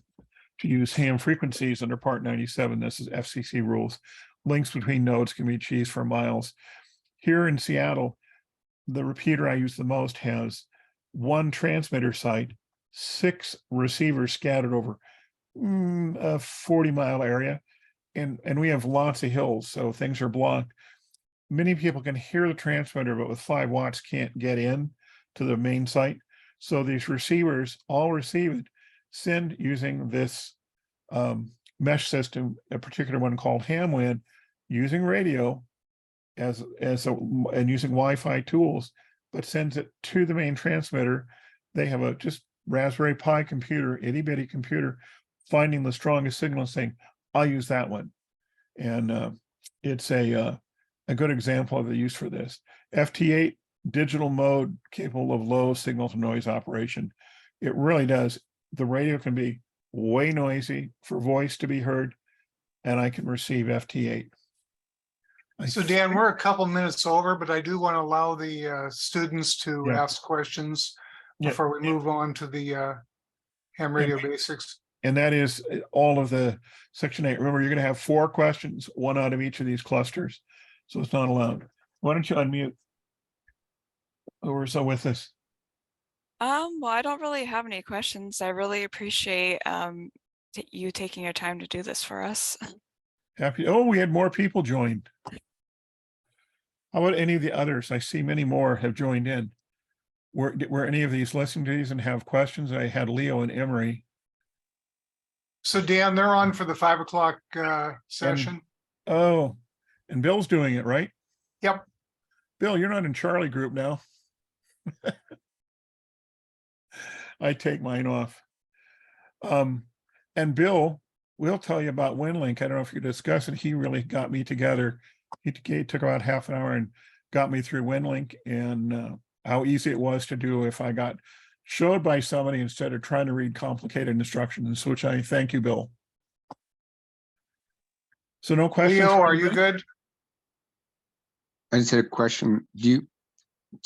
to use ham frequencies under Part 97. This is FCC rules. Links between nodes can be achieved for miles. Here in Seattle, the repeater I use the most has one transmitter site, 6 receivers scattered over a 40-mile area, and we have lots of hills, so things are blocked. Many people can hear the transmitter, but with 5 watts can't get in to the main site. So these receivers all receive it, send using this mesh system, a particular one called Hamwin, using radio and using Wi-Fi tools, but sends it to the main transmitter. They have a just Raspberry Pi computer, itty bitty computer, finding the strongest signal and saying, I'll use that one. And it's a good example of the use for this. FT8 digital mode capable of low signal to noise operation. It really does. The radio can be way noisy for voice to be heard, and I can receive FT8. So Dan, we're a couple minutes over, but I do want to allow the students to Yeah. ask questions Yeah, before we move on to the ham radio basics. and that is all of the section 8. Remember, you're going to have 4 questions, 1 out of each of these clusters, so it's not allowed. Why don't you unmute? Or so with us. Well, I don't really have any questions. I really appreciate you taking your time to do this for us. Happy. Oh, we had more people joined. How about any of the others? I see many more have joined in. Were any of these listening to these and have questions? I had Leo and Emery. So Dan, they're on for the 5 o'clock session. Oh, and Bill's doing it, right? Yep. Bill, you're not in Charlie group now. I take mine off. And Bill, we'll tell you about WinLink. I don't know if you discuss it. He really got me together. He took about half an hour and got me through WinLink and how easy it was to do if I got showed by somebody instead of trying to read complicated instructions, which I thank you, Bill. So no questions. Leo, are you good? I just had a question. Do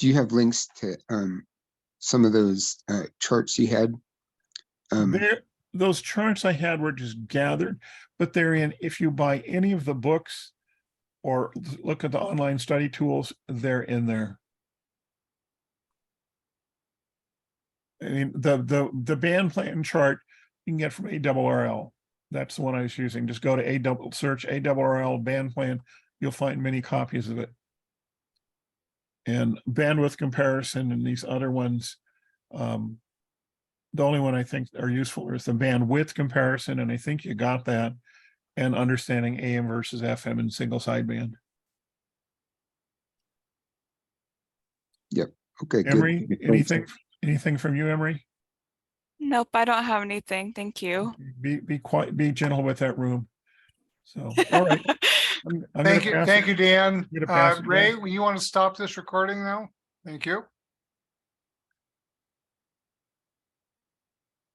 you have links to some of those charts you had? Those charts I had were just gathered, but they're in, if you buy any of the books or look at the online study tools, they're in there. I mean, the band plan chart you can get from ARRL. That's the one I was using. Just go to search ARRL band plan. You'll find many copies of it. And bandwidth comparison and these other ones, the only one I think are useful is the bandwidth comparison, and I think you got that, and understanding AM versus FM and single sideband. Yep. Okay. Emery, Good. anything from you, Emery? Nope, I don't have anything. Thank you. Be quiet, be gentle with that room. So, all right. I'm Thank you, Dan. I'm gonna pass it Ray, back. you want to stop this recording now? Thank you.